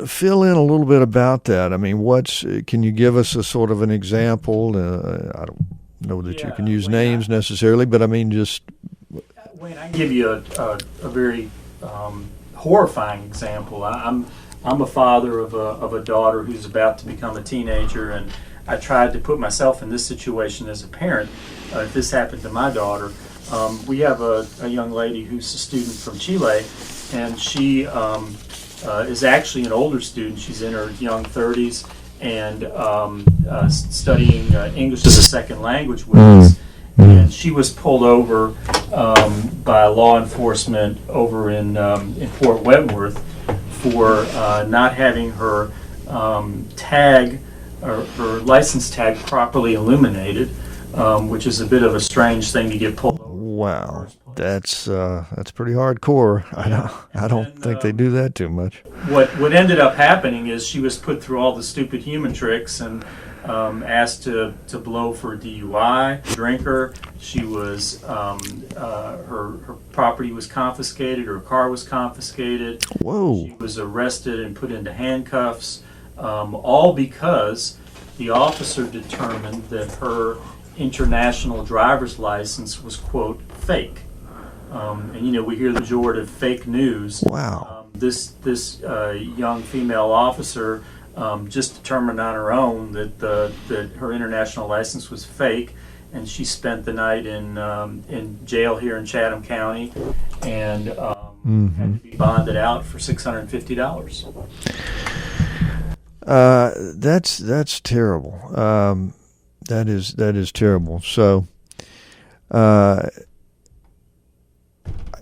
fill in a little bit about that. I mean, can you give us a sort of an example? I don't know that you can use names necessarily, but I mean, just... Wayne, I can give you a very horrifying example. I'm a father of a daughter who's about to become a teenager, and I tried to put myself in this situation as a parent. If this happened to my daughter, we have a young lady who's a student from Chile, and she is actually an older student. She's in her young 30s and studying English as a second language with us. And she was pulled over by law enforcement over in Fort Wentworth for not having her tag or her license tag properly illuminated, which is a bit of a strange thing to get pulled over. Wow, that's pretty hardcore. I don't think they do that too much. What ended up happening is she was put through all the stupid human tricks and asked to blow for DUI, drinker. She was her property was confiscated. Her car was confiscated. Whoa! She was arrested and put into handcuffs, all because the officer determined that her international driver's license was, quote, fake. And we hear the majority of fake news. Wow. This young female officer just determined on her own that her international license was fake, and she spent the night in jail here in Chatham County, and had to be bonded out for $650. That's terrible. That is terrible. So,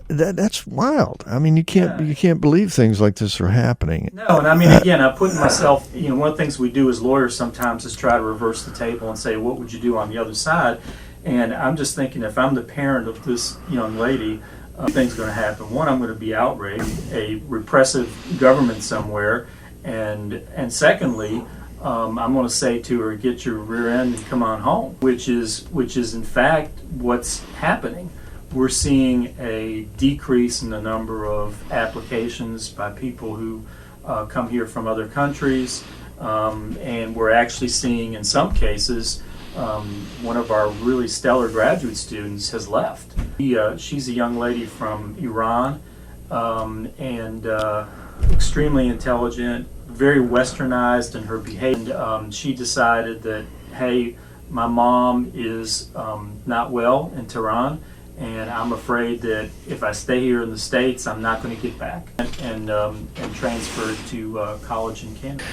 that's wild. I mean, you can't believe things like this are happening. No, and I mean, again, I'm putting myself. One of the things we do as lawyers sometimes is try to reverse the table and say, what would you do on the other side? And I'm just thinking, if I'm the parent of this young lady, things going to happen. One, I'm going to be outraged, a repressive government somewhere, and secondly, I'm going to say to her, get your rear end and come on home, which is in fact what's happening. We're seeing a decrease in the number of applications by people who come here from other countries, and we're actually seeing, in some cases, one of our really stellar graduate students has left. She's a young lady from Iran, and extremely intelligent, very westernized in her behavior. And she decided that, hey, my mom is not well in Tehran, and I'm afraid that if I stay here in the States, I'm not going to get back, and transferred to college in Canada.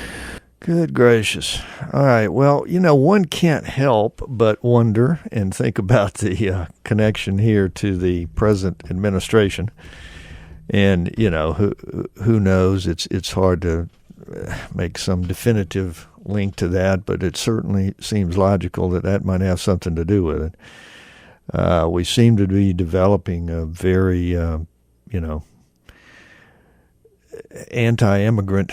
Good gracious. All right. Well, one can't help but wonder and think about the connection here to the present administration. And, who knows? It's hard to make some definitive link to that, but it certainly seems logical that might have something to do with it. We seem to be developing a very, anti-immigrant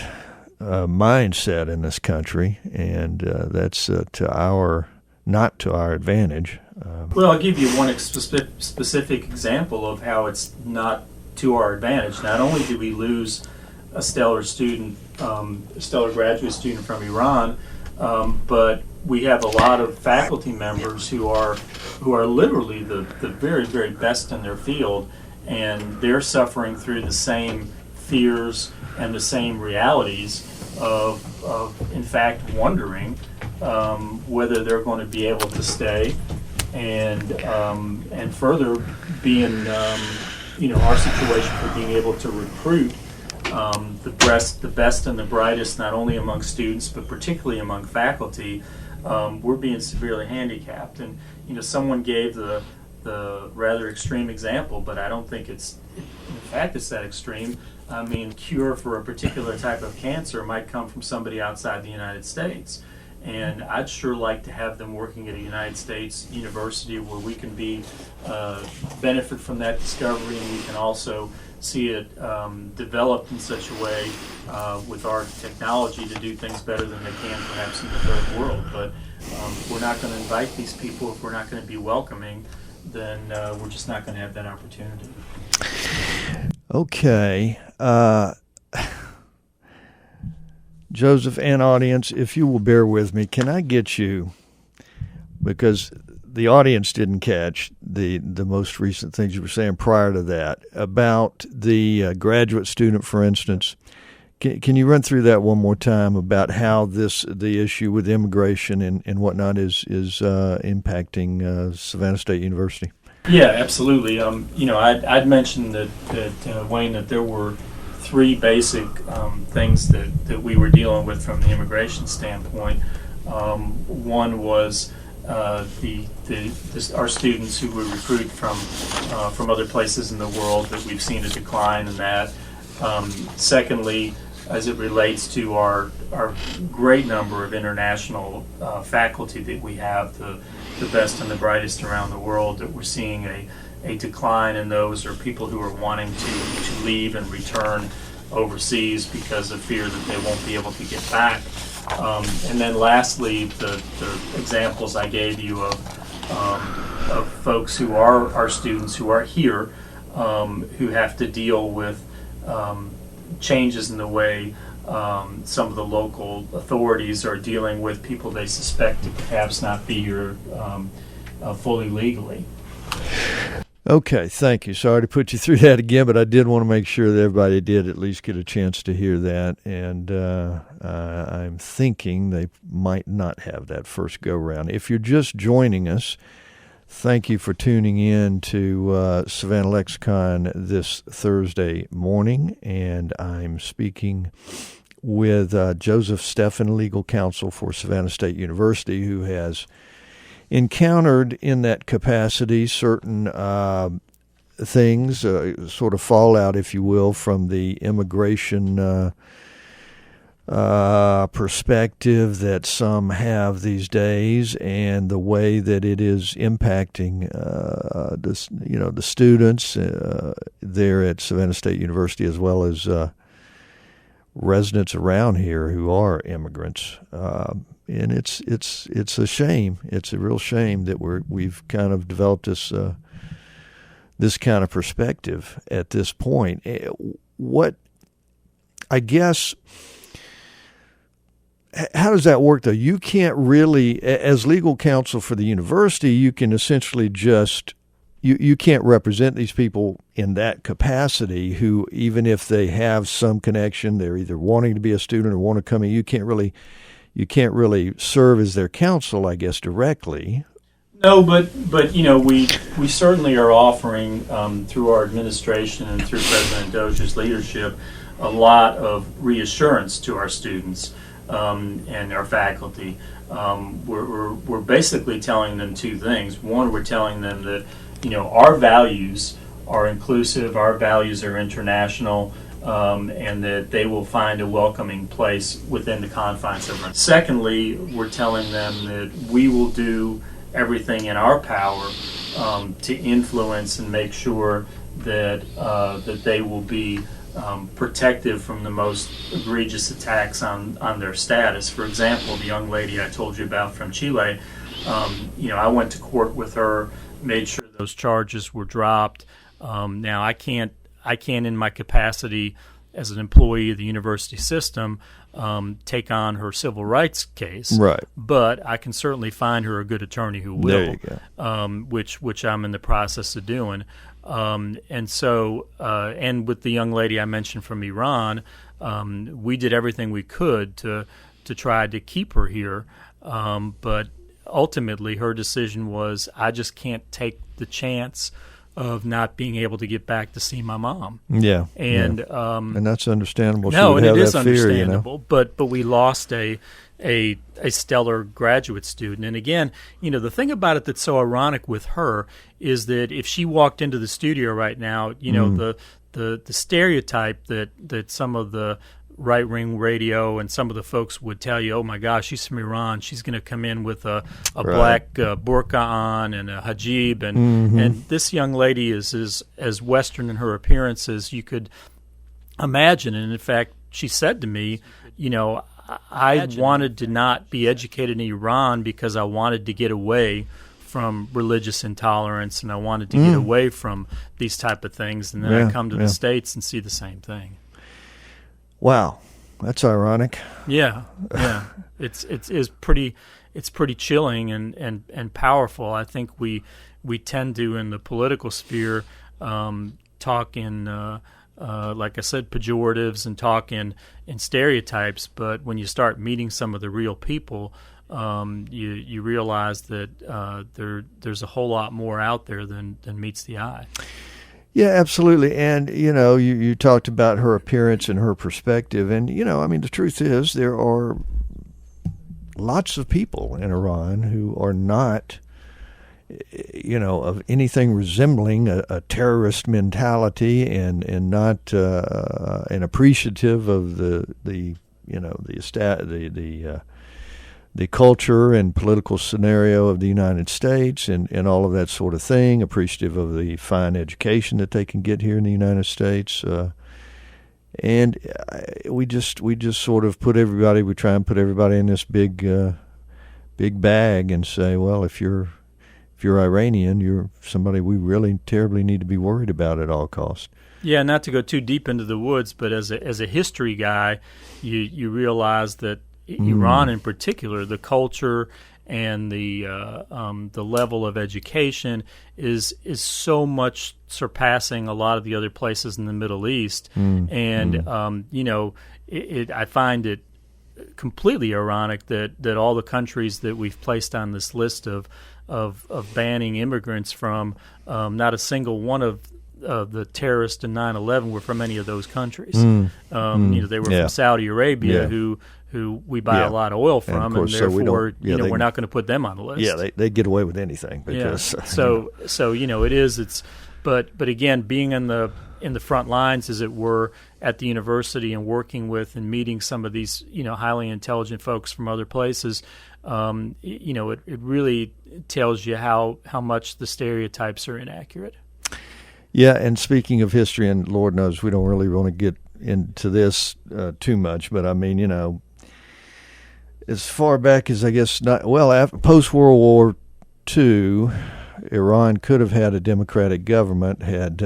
mindset in this country, and that's not to our advantage. Well, I'll give you one specific example of how it's not to our advantage. Not only did we lose a stellar graduate student from Iran, but we have a lot of faculty members who are literally the very, very best in their field, and they're suffering through the same fears and the same realities of in fact wondering whether they're going to be able to stay, and further being our situation for being able to recruit the best and the brightest, not only among students but particularly among faculty. We're being severely handicapped, and someone gave the rather extreme example, but I don't think in fact it's that extreme. I mean, cure for a particular type of cancer might come from somebody outside the United States, and I'd sure like to have them working at a United States university where we can benefit from that discovery, and we can also see it developed in such a way with our technology to do things better than they can perhaps in the third world. But if we're not going to invite these people, if we're not going to be welcoming, then we're just not going to have that opportunity. Joseph and audience, if you will bear with me, can I get you, because the audience didn't catch the most recent things you were saying prior to that about the graduate student, for instance. Can you run through that one more time about how the issue with immigration and whatnot is impacting Savannah State University? Yeah, absolutely. I'd mentioned that Wayne, that there were three basic things that we were dealing with from the immigration standpoint. One was our students who were recruited from other places in the world, that we've seen a decline in that. Secondly, as it relates to our great number of international faculty that we have, the best and the brightest around the world, that we're seeing a decline in those, or people who are wanting to leave and return overseas because of fear that they won't be able to get back. And then lastly, the examples I gave you of folks who are our students who are here, who have to deal with changes in the way some of the local authorities are dealing with people they suspect to perhaps not be here fully legally. Okay, thank you. Sorry to put you through that again, but I did want to make sure that everybody did at least get a chance to hear that. And I'm thinking they might not have that first go-round. If you're just joining us, thank you for tuning in to Savannah Lexicon this Thursday morning. And I'm speaking with Joseph Steffan, legal counsel for Savannah State University, who has encountered in that capacity certain things, sort of fallout, if you will, from the immigration perspective that some have these days, and the way that it is impacting the students there at Savannah State University, as well as residents around here who are immigrants. And it's a shame. It's a real shame that we've kind of developed this kind of perspective at this point. What, I guess, how does that work though? You can't really, as legal counsel for the university, you can essentially just, you can't represent these people in that capacity, who, even if they have some connection, they're either wanting to be a student or want to come in, you can't really serve as their counsel, I guess, directly. No, but we certainly are offering through our administration and through President Doge's leadership a lot of reassurance to our students and our faculty. We're basically telling them two things. One, we're telling them that our values are inclusive, our values are international, and that they will find a welcoming place within the confines of it. Secondly, we're telling them that we will do everything in our power to influence and make sure that they will be protective from the most egregious attacks on their status. For example, the young lady I told you about from Chile, I went to court with her, made sure those charges were dropped. Now I can't in my capacity as an employee of the university system take on her civil rights case, right? But I can certainly find her a good attorney who will. There you go. Which I'm in the process of doing. And so, and with the young lady I mentioned from Iran, we did everything we could to try to keep her here. But ultimately, her decision was, I just can't take the chance of not being able to get back to see my mom. Yeah, and that's understandable. No, and it is understandable. But we lost a stellar graduate student. And again, the thing about it that's so ironic with her is that if she walked into the studio right now, the stereotype that some of the right-wing radio and some of the folks would tell you, oh my gosh, she's from Iran, she's going to come in with a black burqa on and a hijab, and this young lady is as Western in her appearance as you could imagine. And in fact, she said to me, I wanted to not be educated in Iran because I wanted to get away from religious intolerance, and I wanted to get away from these type of things, and then I come to the States and see the same thing. Wow. That's ironic. Yeah. It's pretty chilling and powerful. I think we tend to, in the political sphere, talk in like I said, pejoratives and talk in stereotypes. But when you start meeting some of the real people, you realize that there's a whole lot more out there than meets the eye. Yeah, absolutely. And, you talked about her appearance and her perspective. And, the truth is there are lots of people in Iran who are not, of anything resembling a terrorist mentality and not an appreciative of the culture and political scenario of the United States and all of that sort of thing, appreciative of the fine education that they can get here in the United States. And we just sort of we try and put everybody in this big bag and say, well, if you're Iranian, you're somebody we really terribly need to be worried about at all costs. Yeah, not to go too deep into the woods, but as a history guy, you realize that Iran in particular, the culture and the level of education is so much surpassing a lot of the other places in the Middle East, I find it completely ironic that all the countries that we've placed on this list of banning immigrants from, not a single one of the terrorists in 9/11 were from any of those countries. They were from Saudi Arabia, who we buy a lot of oil from, and therefore we're not going to put them on the list. Yeah, they get away with anything because it is. But again, being in the front lines, as it were, at the university and working with and meeting some of these highly intelligent folks from other places, it really tells you how much the stereotypes are inaccurate. Yeah, and speaking of history, and Lord knows we don't really want to get into this too much, but I mean, as far back as I guess post-World War II, Iran could have had a democratic government had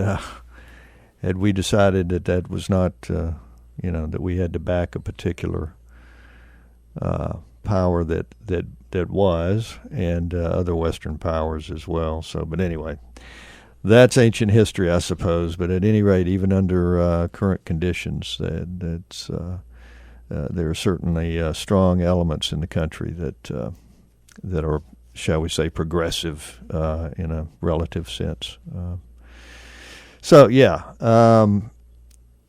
we decided that was not, that we had to back a particular power that was, and other Western powers as well. So, but anyway, that's ancient history, I suppose. But at any rate, even under current conditions, there are certainly strong elements in the country that are, shall we say, progressive in a relative sense.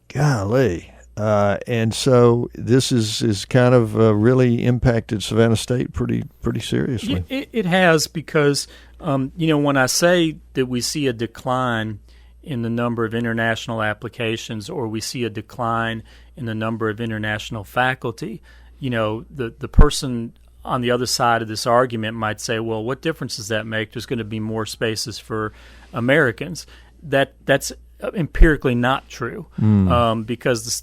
Golly. And so this is kind of really impacted Savannah State pretty seriously. It has, because when I say that we see a decline in the number of international applications, or we see a decline in the number of international faculty, the person on the other side of this argument might say, well, what difference does that make? There's going to be more spaces for Americans. That's empirically not true, because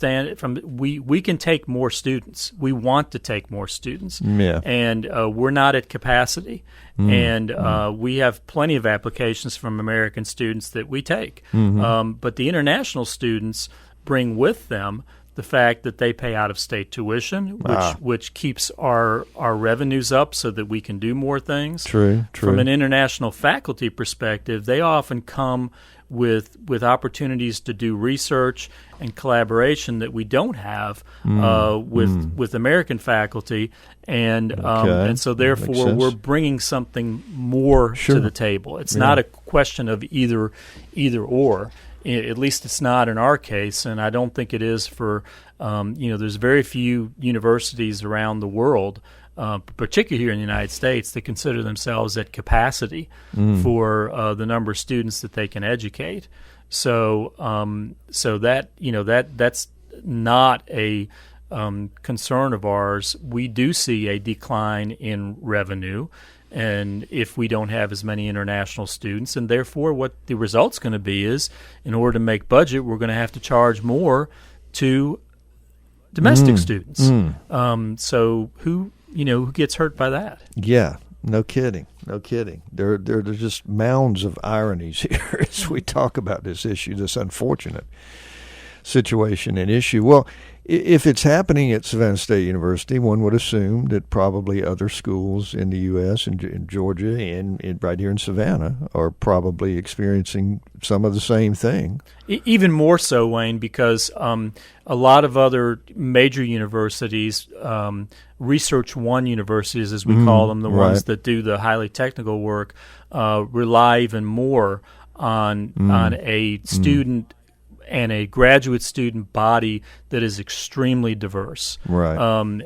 we can take more students. We want to take more students, and we're not at capacity. And we have plenty of applications from American students that we take. But the international students bring with them the fact that they pay out-of-state tuition, which keeps our revenues up so that we can do more things. True. From an international faculty perspective, they often come with opportunities to do research and collaboration that we don't have with American faculty, and so therefore we're bringing something more to the table. It's not a question of either or. At least it's not in our case, and I don't think it is for there's very few universities around the world, particularly here in the United States, that consider themselves at capacity for the number of students that they can educate. So that's not a concern of ours. We do see a decline in revenue, and if we don't have as many international students, and therefore what the result's going to be is, in order to make budget, we're going to have to charge more to domestic students. So who gets hurt by that? Yeah, no kidding. There are just mounds of ironies here as we talk about this issue, this unfortunate situation and issue. Well, if it's happening at Savannah State University, one would assume that probably other schools in the U.S. and in Georgia and right here in Savannah are probably experiencing some of the same thing. Even more so, Wayne, because a lot of other major universities, Research One universities, as we call them, the ones that do the highly technical work, rely even more on a student and a graduate student body that is extremely diverse. Right.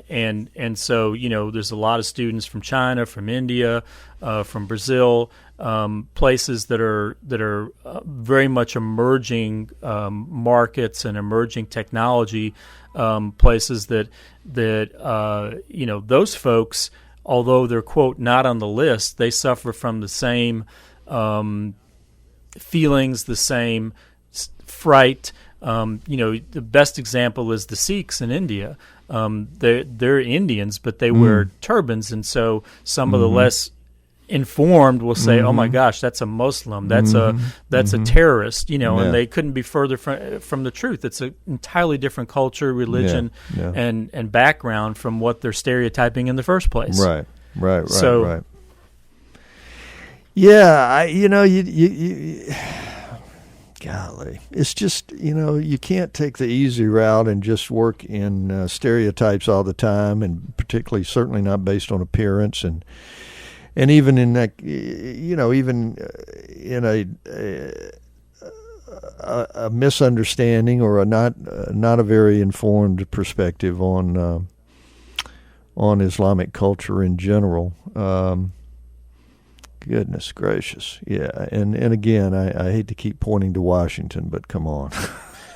And so, there's a lot of students from China, from India, from Brazil, places that are very much emerging markets and emerging technology places that those folks, although they're, quote, not on the list, they suffer from the same feelings, the same fright. The best example is the Sikhs in India. They're Indians, but they wear turbans, and so some of the less informed will say, "Oh my gosh, that's a Muslim. That's a terrorist." And they couldn't be further from the truth. It's an entirely different culture, religion, and background from what they're stereotyping in the first place. Right. So, right. Yeah, you golly, it's just, you can't take the easy route and just work in stereotypes all the time, and particularly certainly not based on appearance, and even in that, even in a misunderstanding or a not a very informed perspective on Islamic culture in general. Goodness gracious, yeah, and again, I hate to keep pointing to Washington, but come on.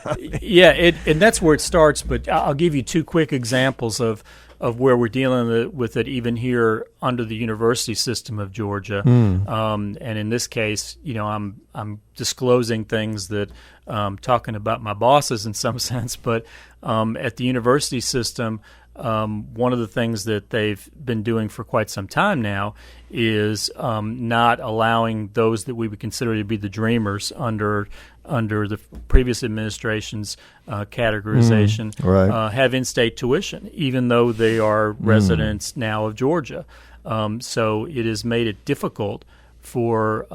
And that's where it starts. But I'll give you two quick examples of where we're dealing with it, even here under the university system of Georgia. And in this case, I'm disclosing things that talking about my bosses in some sense, but at the university system. One of the things that they've been doing for quite some time now is not allowing those that we would consider to be the dreamers under the previous administration's categorization have in-state tuition, even though they are residents now of Georgia. So it has made it difficult for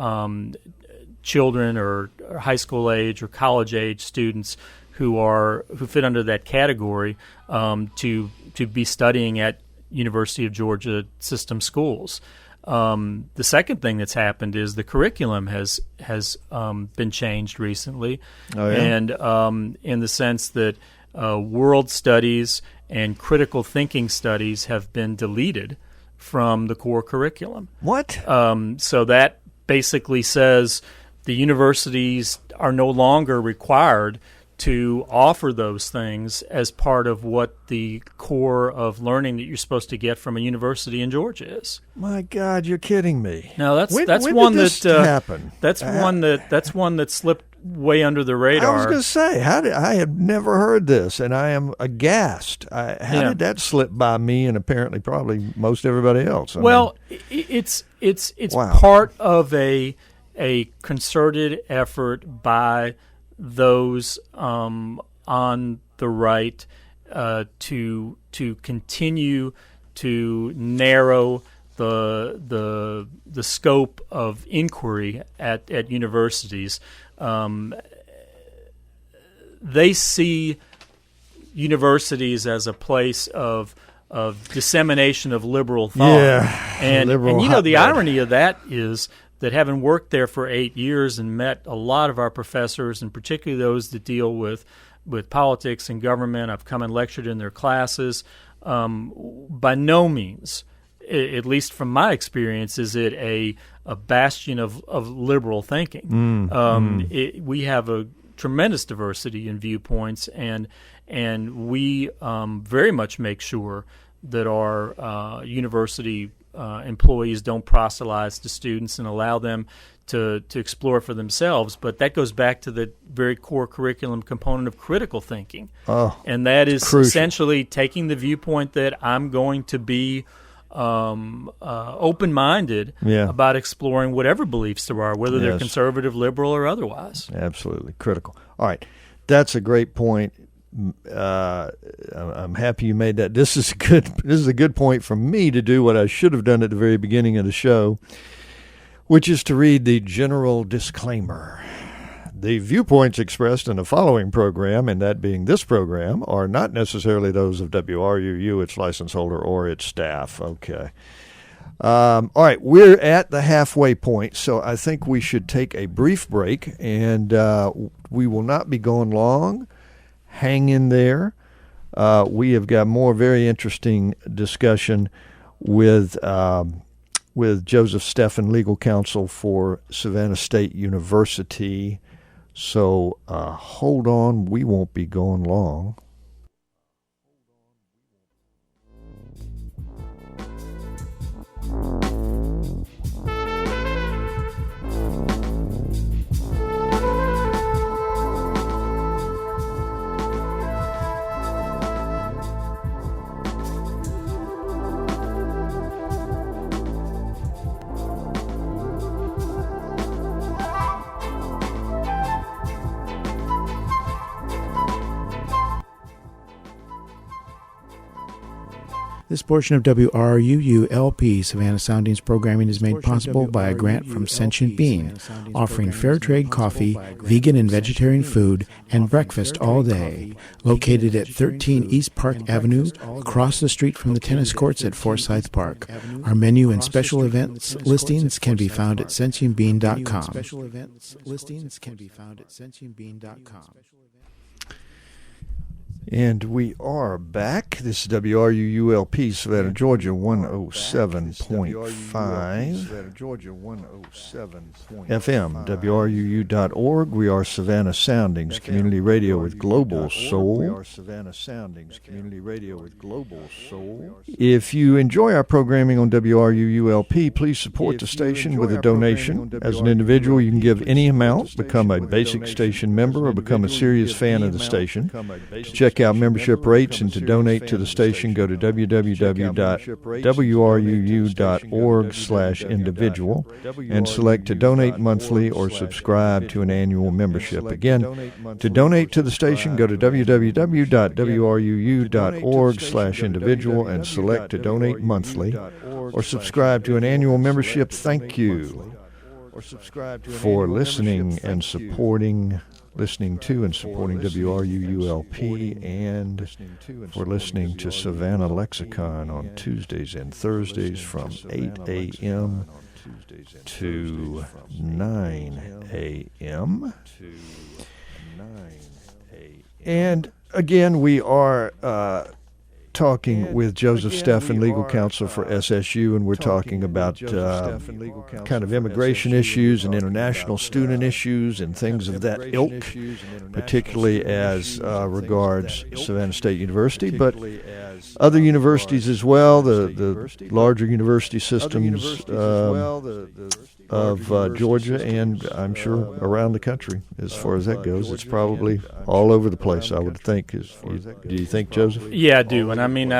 children or high school age or college age students who fit under that category to be studying at University of Georgia system schools. The second thing that's happened is the curriculum has been changed recently, and in the sense that world studies and critical thinking studies have been deleted from the core curriculum. What? So that basically says the universities are no longer required to offer those things as part of what the core of learning that you're supposed to get from a university in Georgia is. My God, you're kidding me. No, that's when one did this that happen? That's one that slipped way under the radar. I was going to say, I had never heard this, and I am aghast. How did that slip by me, and apparently probably most everybody else? It's part of a concerted effort by those on the right to continue to narrow the scope of inquiry at universities. They see universities as a place of dissemination of liberal thought, and the irony of that is that having worked there for 8 years and met a lot of our professors, and particularly those that deal with politics and government, I've come and lectured in their classes. By no means, at least from my experience, is it a bastion of liberal thinking. We have a tremendous diversity in viewpoints, and we very much make sure that our university employees don't proselytize to students and allow them to explore for themselves. But that goes back to the very core curriculum component of critical thinking. And that is crucial. Essentially taking the viewpoint that I'm going to be open-minded about exploring whatever beliefs there are, whether they're conservative, liberal, or otherwise. Absolutely. Critical. All right. That's a great point. I'm happy you made that. This is a good point for me to do what I should have done at the very beginning of the show, which is to read the general disclaimer. The viewpoints expressed in the following program, and that being this program, are not necessarily those of WRUU, its license holder, or its staff. Okay. All right, we're at the halfway point, so I think we should take a brief break, and we will not be going long. Hang in there. We have got more very interesting discussion with Joseph Steffan, legal counsel for Savannah State University. So hold on, we won't be going long. This portion of WRUU-LP Savannah Soundings programming is made possible by a grant from Sentient Bean, offering fair trade coffee, vegan and vegetarian food, and breakfast all day. Located at 13 East Park Avenue, across the street from the tennis courts at Forsyth Park. Our menu and special events listings can be found at sentientbean.com. And we are back. This is WRUU-LP, Savannah, Georgia, 107.5 FM, WRUU.org. We are Savannah Soundings, community radio with global soul. If you enjoy our programming on WRUU-LP, please support the station with a donation. As an individual, you can give any amount, become a basic station member, or become a serious fan of the station. To check out membership rates and to donate to the station, go to www.wruu.org/individual and select to donate monthly or subscribe to an annual membership. Again, to donate to the station, go to www.wruu.org/individual and select to donate monthly or subscribe to an annual membership. Thank you for listening and supporting WRUU-LP, and for listening to Savannah Lexicon on Tuesdays and Thursdays from 8 a.m. to 9 a.m. And again, we are talking with Joseph Steffan, legal counsel for SSU, and we're talking about kind of immigration issues and international student issues and things of that ilk, particularly as regards Savannah State University, but other universities as well, the larger university systems of Georgia, and I'm sure around the country as far as that goes. It's probably all over the place, I would think. Do you think, Joseph? Yeah, I do. And I mean,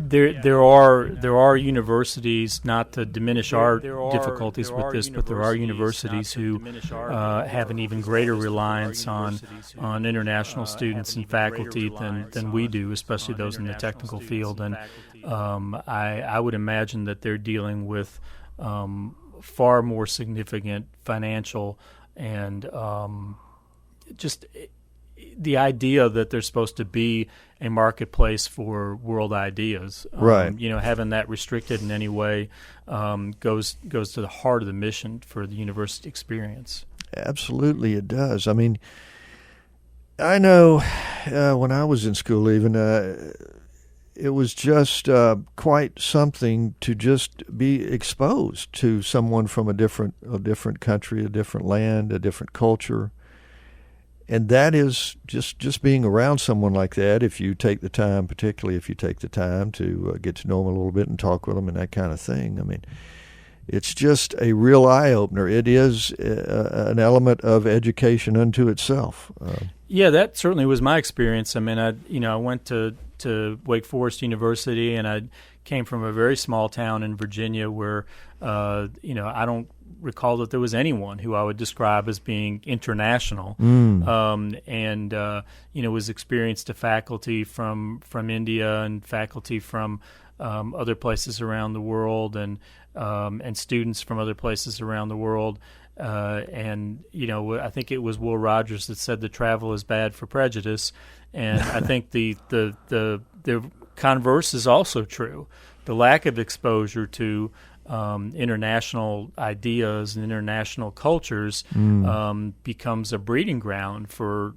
there are universities, not to diminish our difficulties with this, but there are universities who have an even greater reliance on international students and faculty than we do, especially those in the technical field. And I would imagine that they're dealing with far more significant financial and just the idea that there's supposed to be a marketplace for world ideas. Right. Having that restricted in any way goes to the heart of the mission for the university experience. Absolutely, it does. I mean, I know when I was in school even, it was just quite something to just be exposed to someone from a different country, a different land, a different culture. And that is just being around someone like that, if you take the time, particularly if you take the time to get to know them a little bit and talk with them and that kind of thing. I mean, it's just a real eye-opener. It is an element of education unto itself. Yeah, that certainly was my experience. I mean, I went to Wake Forest University, and I came from a very small town in Virginia where, I don't recall that there was anyone who I would describe as being international, and was experienced to faculty from India and faculty from other places around the world, and students from other places around the world. I think it was Will Rogers that said that travel is bad for prejudice, and I think the converse is also true. The lack of exposure to international ideas and international cultures becomes a breeding ground for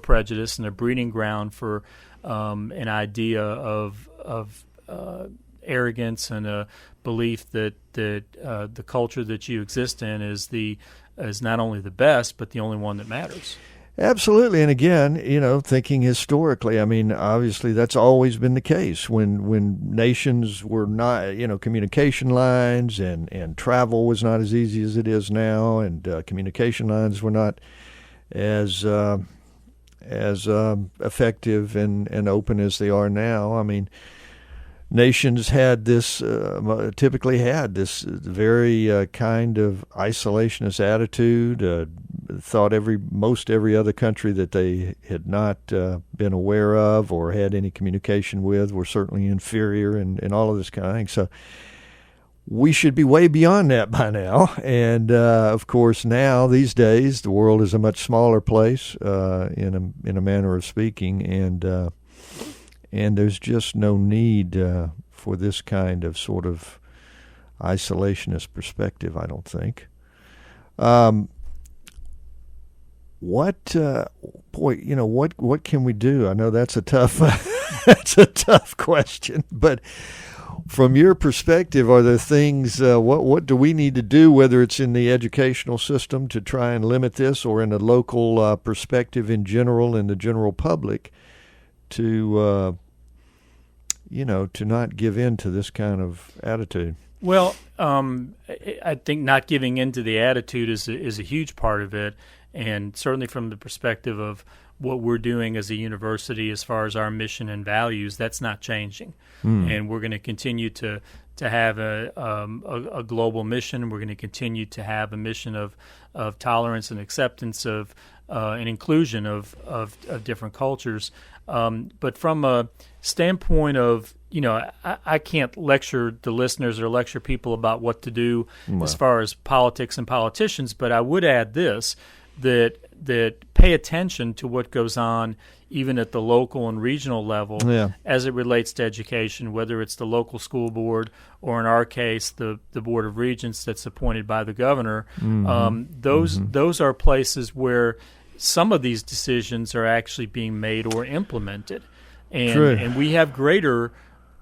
prejudice, and a breeding ground for an idea of arrogance and a belief that the culture that you exist in is not only the best but the only one that matters. Absolutely. And again, thinking historically, I mean, obviously that's always been the case when nations were not, communication lines and travel was not as easy as it is now, and communication lines were not as effective and open as they are now. I mean, nations had typically had this very kind of isolationist attitude, thought most every other country that they had not been aware of or had any communication with were certainly inferior, and all of this kind of thing. So we should be way beyond that by now. And of course, now these days the world is a much smaller place in a manner of speaking, and there's just no need for this kind of sort of isolationist perspective, I don't think. What can we do? I know that's a tough question, but from your perspective, are there things? What do we need to do, whether it's in the educational system, to try and limit this, or in a local perspective in general, in the general public, to not give in to this kind of attitude? Well, I think not giving in to the attitude is a huge part of it, and certainly from the perspective of what we're doing as a university as far as our mission and values, that's not changing. And we're going to continue to have a global mission. We're going to continue to have a mission of tolerance and acceptance of and inclusion of different cultures. But from a standpoint of, I can't lecture the listeners or lecture people about what to do as far as politics and politicians, but I would add this, that pay attention to what goes on even at the local and regional level as it relates to education, whether it's the local school board or, in our case, the Board of Regents that's appointed by the governor. Those are places where some of these decisions are actually being made or implemented. And we have greater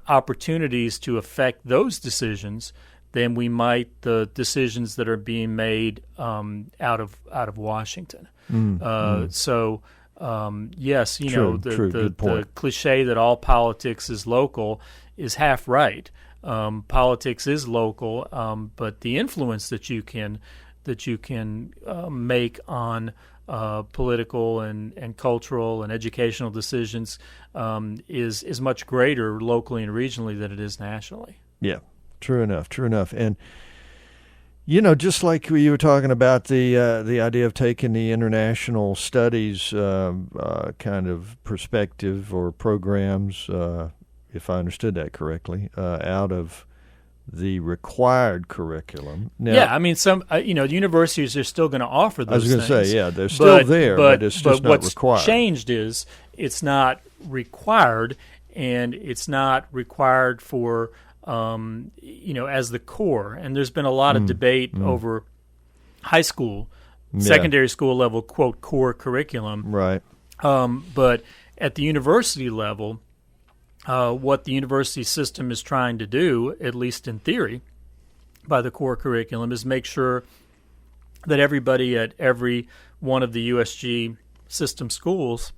opportunities to affect those decisions than we might the decisions that are being made out of Washington. So yes, the cliche that all politics is local is half right. Politics is local, but the influence that you can make on political and cultural and educational decisions is much greater locally and regionally than it is nationally. Yeah. True enough. And, just like you were talking about the idea of taking the international studies kind of perspective or programs, if I understood that correctly, out of the required curriculum. Now, I mean, some universities are still going to offer those things. I was going to say, they're still there, but it's just not required. What's changed is it's not required, and it's not required for as the core. And there's been a lot of debate over high school, secondary school level, quote, core curriculum. Right. But at the university level, what the university system is trying to do, at least in theory, by the core curriculum, is make sure that everybody at every one of the USG system schools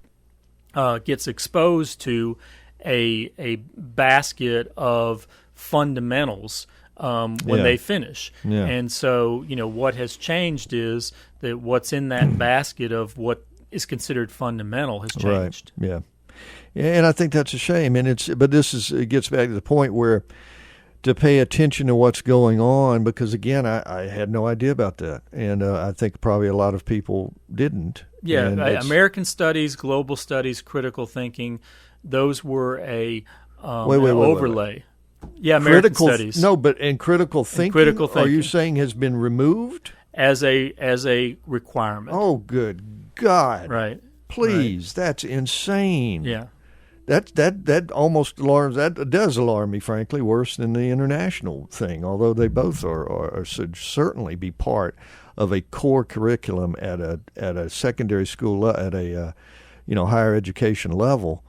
gets exposed to a basket of fundamentals when they finish. And so, what has changed is that what's in that basket of what is considered fundamental has changed. Right. Yeah. And I think that's a shame. And it gets back to the point where to pay attention to what's going on, because again, I had no idea about that, and I think probably a lot of people didn't. Yeah, American studies, global studies, critical thinking, those were an overlay. Yeah, American studies. No, but in critical thinking, are you saying has been removed as a requirement? Oh, good God! Right. Please, right. That's insane. Yeah. That almost alarms. That does alarm me, frankly, worse than the international thing. Although they both should certainly be part of a core curriculum at a secondary school, at a higher education level.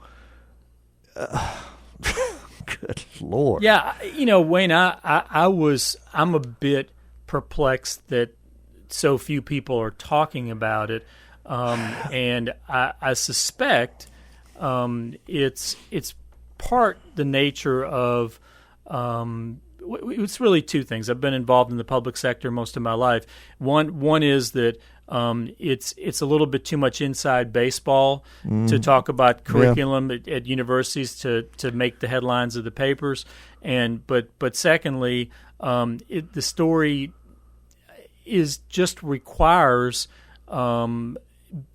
Good Lord. Yeah, Wayne, I'm a bit perplexed that so few people are talking about it, and I suspect. It's part the nature of it's really two things. I've been involved in the public sector most of my life. One is that it's a little bit too much inside baseball to talk about curriculum at universities to make the headlines of the papers. But secondly, the story just requires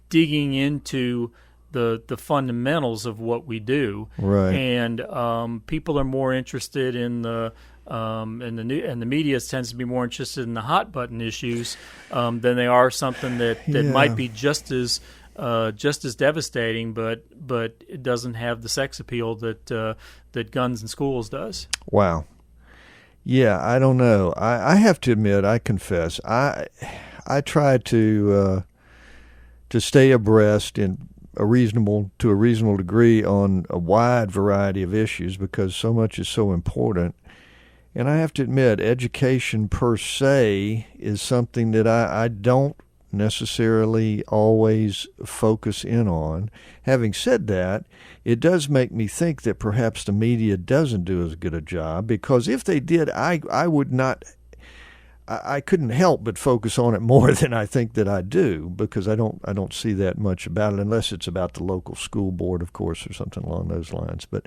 digging into the fundamentals of what we do, right? And people are more interested in the media tends to be more interested in the hot button issues than they are something that might be just as devastating, but it doesn't have the sex appeal that guns in schools does. Wow. Yeah, I don't know. I have to admit, I confess, I try to stay abreast in to a reasonable degree on a wide variety of issues, because so much is so important. And I have to admit, education per se is something that I don't necessarily always focus in on. Having said that, it does make me think that perhaps the media doesn't do as good a job, because if they did, I would not. I couldn't help but focus on it more than I think that I do, because I don't see that much about it, unless it's about the local school board, of course, or something along those lines. But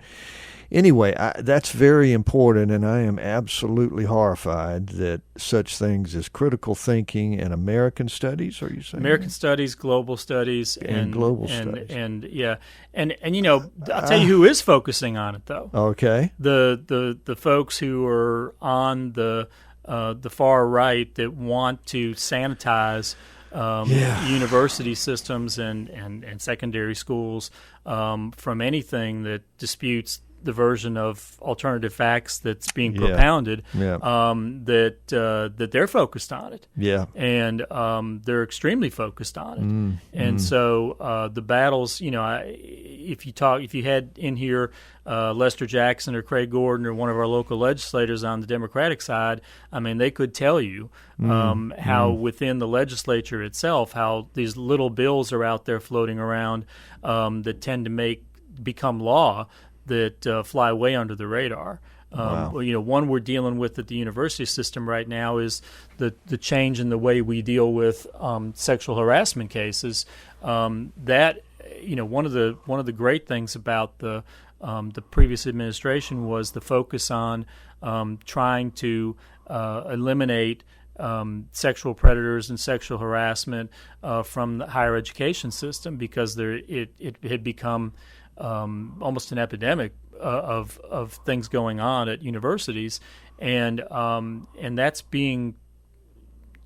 anyway, that's very important, and I am absolutely horrified that such things as critical thinking and American studies, are you saying? American studies, global studies, and global studies. And I'll tell you who is focusing on it, though. Okay. The folks who are on the far right that want to sanitize university systems and secondary schools from anything that disputes the version of alternative facts that's being propounded. That they're focused on it. Yeah, and they're extremely focused on it. And so the battles, if you had in here Lester Jackson or Craig Gordon or one of our local legislators on the Democratic side, I mean, they could tell you how within the legislature itself, how these little bills are out there floating around that tend to become law that fly way under the radar. Wow. One we're dealing with at the university system right now is the change in the way we deal with sexual harassment cases. That one of the great things about the previous administration was the focus on trying to eliminate sexual predators and sexual harassment from the higher education system, because it had become almost an epidemic of things going on at universities, and that's being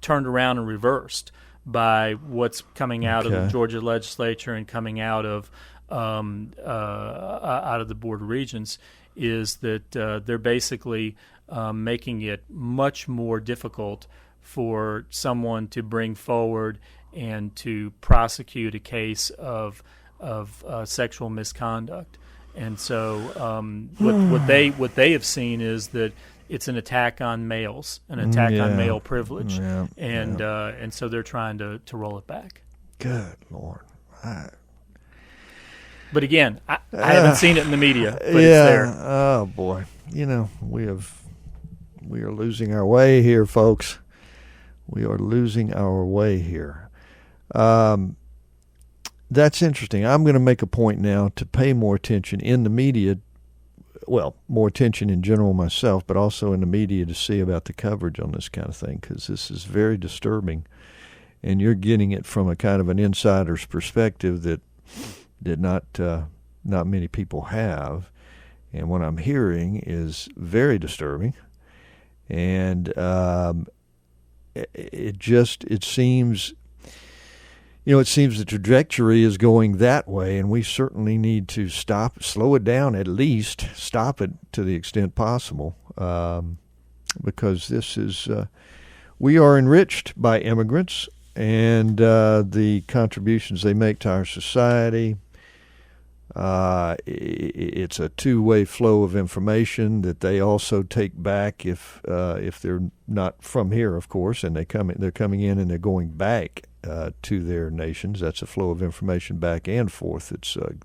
turned around and reversed by what's coming out of the Georgia legislature and coming out of the Board of Regents, is that they're basically making it much more difficult for someone to bring forward and to prosecute a case of sexual misconduct. And so what they have seen is that it's an attack on males, an attack on male privilege, and so they're trying to roll it back. Good Lord. But again, I haven't seen it in the media, but it's there. Oh boy, we are losing our way here, folks. We are losing our way here. That's interesting. I'm going to make a point now to pay more attention in the media more attention in general myself, but also in the media to see about the coverage on this kind of thing, because this is very disturbing. And you're getting it from a kind of an insider's perspective that not many people have. And what I'm hearing is very disturbing. And it seems, the trajectory is going that way, and we certainly need to slow it down, at least stop it to the extent possible, because this is, we are enriched by immigrants and the contributions they make to our society. It's a two-way flow of information that they also take back if they're not from here, of course, and they're coming in and they're going back to their nations. That's a flow of information back and forth.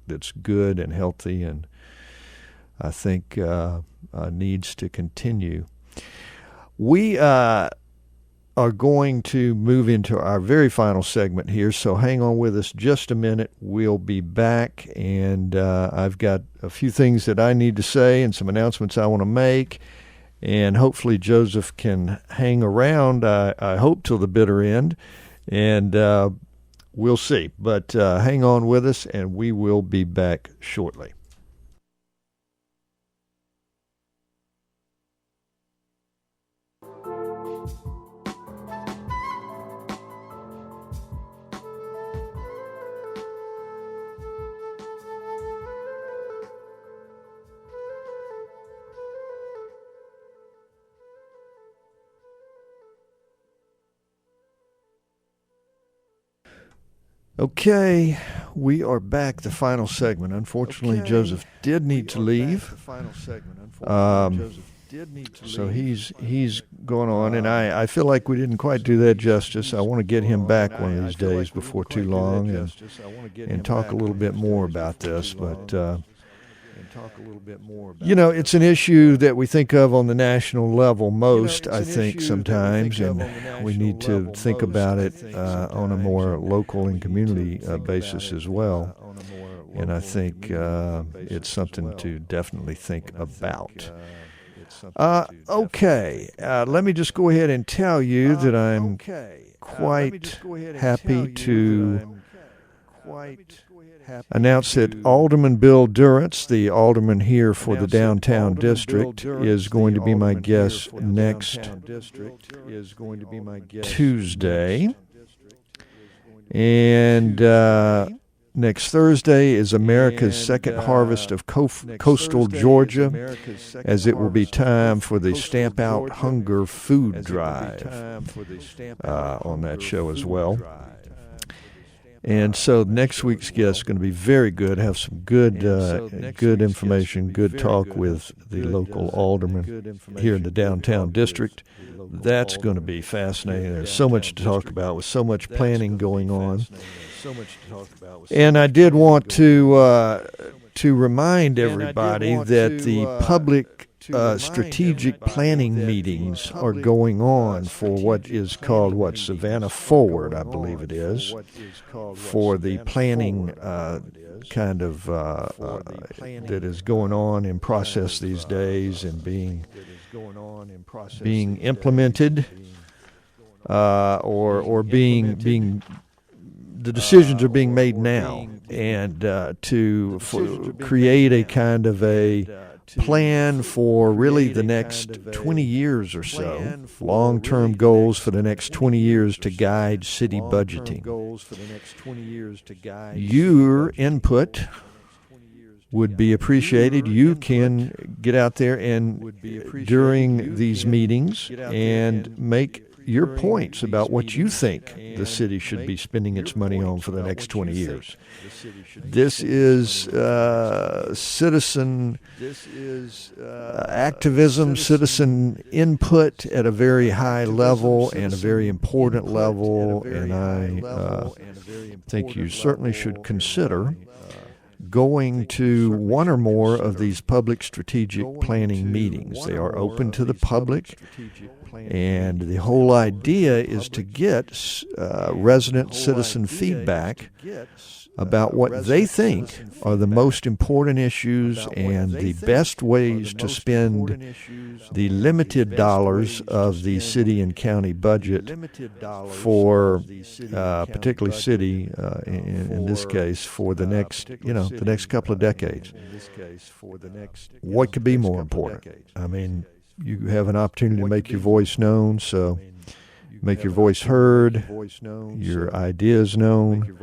That's good and healthy, and I think needs to continue. We are going to move into our very final segment here, so hang on with us just a minute. We'll be back, and I've got a few things that I need to say and some announcements I want to make, and hopefully Joseph can hang around, I hope, till the bitter end, and we'll see. But hang on with us, and we will be back shortly. Okay, we are back, the final segment. Unfortunately, Joseph did need to leave. So he's going on, and I feel like we didn't quite do that justice. I want to get him back one of these days before too long and talk a little bit more about this. But it's an issue that we think of on the national level most, I think, sometimes, and we need to think about it on a more local and community basis as well. And I think it's something to definitely think about. Okay, let me just go ahead and tell you that I'm quite happy to announce that Alderman Bill Durrance, the alderman here for the downtown district, is going to be my guest next Tuesday. And next Thursday is America's second harvest of coastal Georgia, as it will be time for the Stamp Out Hunger food drive on that show as well. And so next week's guest is going to be very good, have some good information, good talk with the local alderman here in the downtown district. That's going to be fascinating. There's so much to talk about with so much planning going on. And I did want to remind everybody that the public strategic planning meetings are going on for what is called Savannah Forward, I believe it is, for the planning kind of that is going on in process these days and being implemented or being the decisions are being made now, and to create a kind of a plan for really the next 20 years or so, long-term goals for the next 20 years to guide city budgeting. Your input would be appreciated. You can get out there and during these meetings and make your points about what you think the city should be spending its money on for the next 20 years. This is citizen activism, citizen input at a very high level and a very important level, and I think you certainly should consider going to one or more of these public strategic planning meetings. They are open to the public, and the whole idea is to get resident citizen feedback about what they think are the most important issues and the best ways to spend the limited dollars of the city and county budget for, particularly city, in this case, for the next, the next couple of decades. What could be more important? I mean, you have an opportunity to make your voice known, so make your voice heard, your ideas known.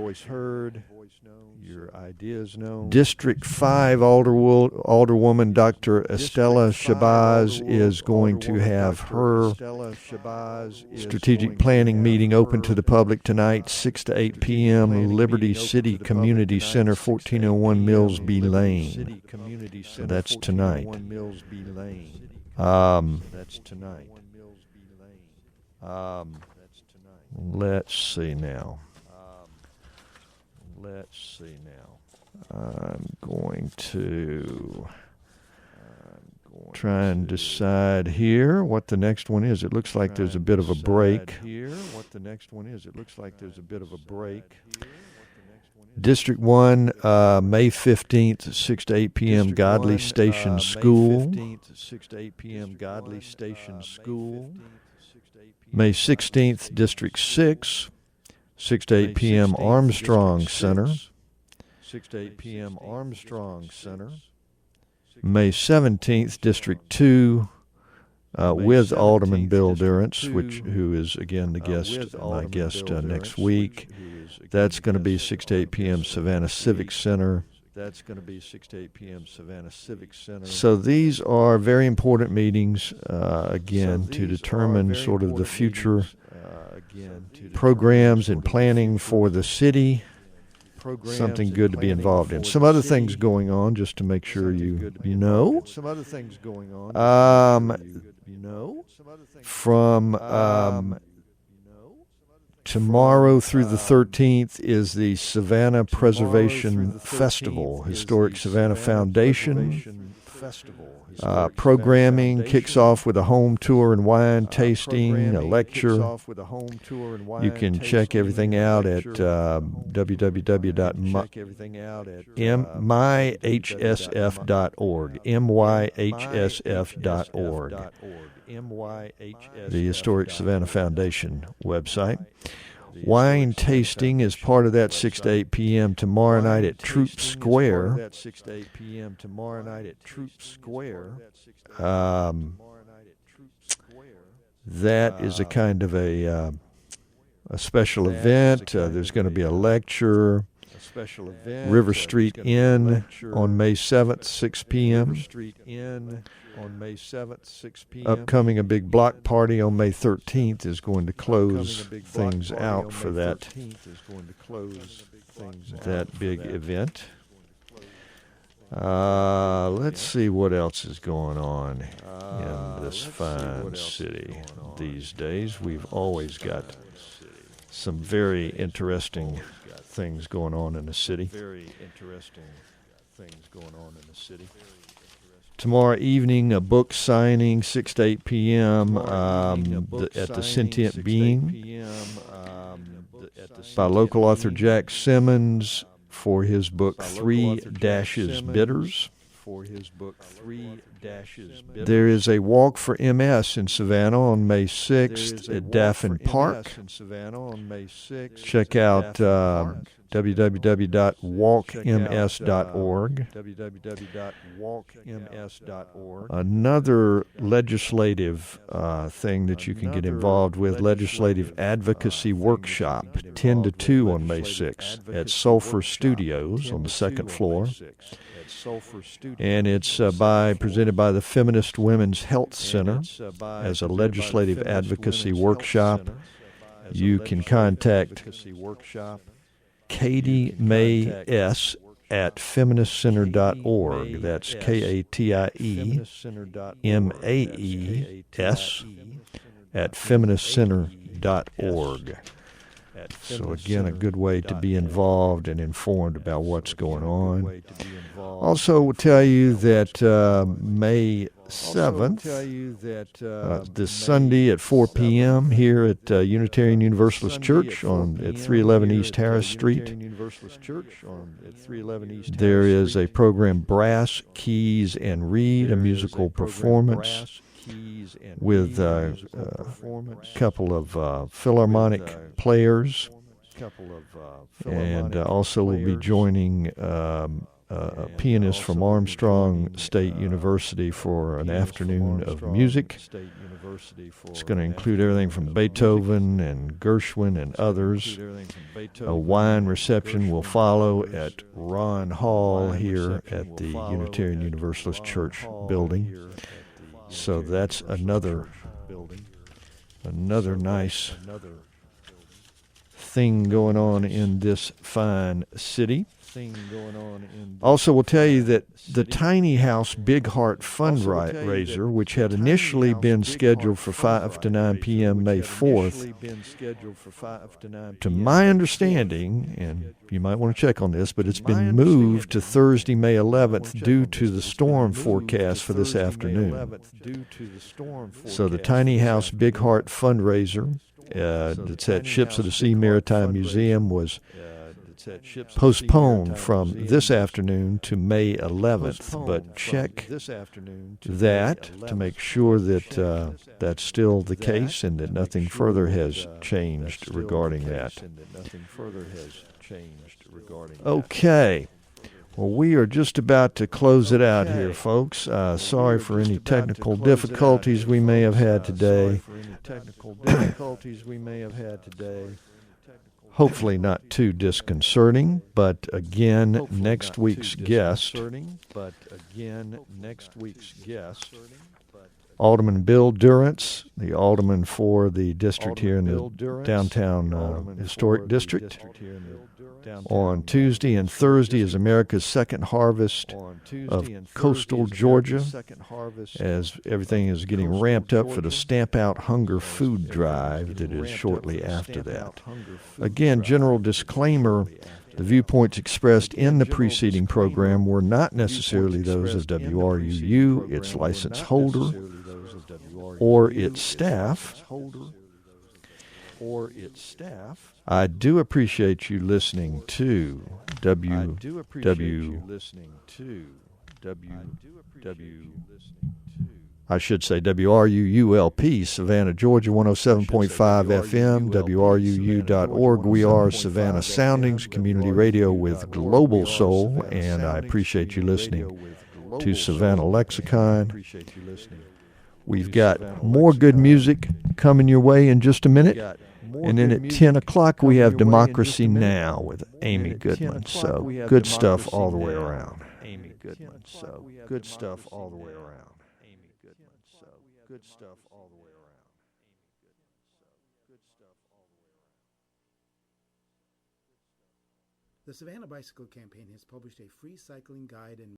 District 5 Alderwoman Dr. Estella Shabazz is going to have her strategic planning meeting open to the public tonight, 6 to 8 p.m., Liberty City Community Center, 1401 Millsby Lane. So that's tonight. Let's see now. I'm going to try and decide here what the next one is. It looks like there's a bit of a break. District 1, May 15th, 6 to 8 p.m., Godly Station School. May 16th, District 6, 6 to 8 p.m., Armstrong Center. May 17th, District 2, with Alderman Bill Durrance, who is, again, my guest next week. That's going to be 6 to 8 p.m., Savannah Civic Center. So these are very important meetings, again, to determine sort of the future programs and planning for the city. Something good to be involved in. Some other things going on, just to make sure you know. From tomorrow through the 13th is the Savannah Preservation Festival. Historic Savannah Foundation programming kicks off with a home tour and wine tasting, a lecture. You can check everything out at www.myhsf.org. myhsf.org. The Historic Savannah Foundation website. Wine tasting is part of that 6 to 8 p.m. tomorrow night at Troop Square. That is a kind of a special event. There's going to be a lecture. River Street Inn on May 7th, 6 p.m. Upcoming, a big block party on May 13th is going to close things out for that big event. Let's see what else is going on in this fine city these days. We've always got some very interesting things going on in the city. Tomorrow evening, a book signing, 6 to 8 p.m. At the Sentient Being by local author Jack Simmons for his book Three Dashes Bitters. There is a walk for MS in Savannah on May 6th at Daffin Park. Check out www.walkms.org. Another legislative thing that you can get involved with, Legislative Advocacy Workshop, 10 to 2 on May 6th at Studios on the second floor. And it's presented by the Feminist Women's Health Center as a legislative advocacy workshop. You can contact Katie May S. at feministcenter.org. That's KATIE MAES at feministcenter.org. So again, a good way to be involved and informed about what's going on. Also, will tell you that May 7th, this Sunday at 4 p.m. here at Unitarian Universalist Church at 311 East Harris Street, there is a program, Brass, Keys, and Reed, a musical performance with a couple of philharmonic players, and also will be joining a pianist from Armstrong State University for an afternoon of music. It's going to include everything from Beethoven and Gershwin and others. A wine reception will follow at Ron Hall here at the Unitarian Universalist Church building. So that's another nice thing going on in this fine city. Also, will tell you that the Tiny House Big Heart fundraiser, which had initially been scheduled for 5 to 9 p.m. May 4th, to my understanding, and you might want to check on this, but it's been moved to Thursday, May 11th due to the storm forecast for this afternoon. So the Tiny House Big Heart fundraiser that's at Ships of the Sea Maritime Museum was postponed from this afternoon to May 11th, but check that to make sure that that's still the case and that nothing further has changed regarding that. Okay. Well, we are just about to close it out here, folks. Sorry for any technical difficulties we may have had today. Hopefully not too disconcerting, but again, next week's guest, Alderman Bill Durrance, the alderman for the district here in the downtown historic district. On Tuesday and Thursday is America's Second Harvest of coastal Georgia, as everything is getting ramped up for the Stamp Out Hunger food drive that is shortly after that. Again, general disclaimer, the viewpoints expressed in the preceding program were not necessarily those of WRUU, its license holder, or its staff. I do appreciate you listening to WRUULP, Savannah, Georgia, 107.5 FM, WRUU.org. We are Savannah Soundings, community radio with global soul, and I appreciate you listening to Savannah Lexicon. We've got more good music coming your way in just a minute. And then at 10 o'clock, we have Democracy Now! With Amy Goodman. So good stuff all the way around. The Savannah Bicycle Campaign has published a free cycling guide and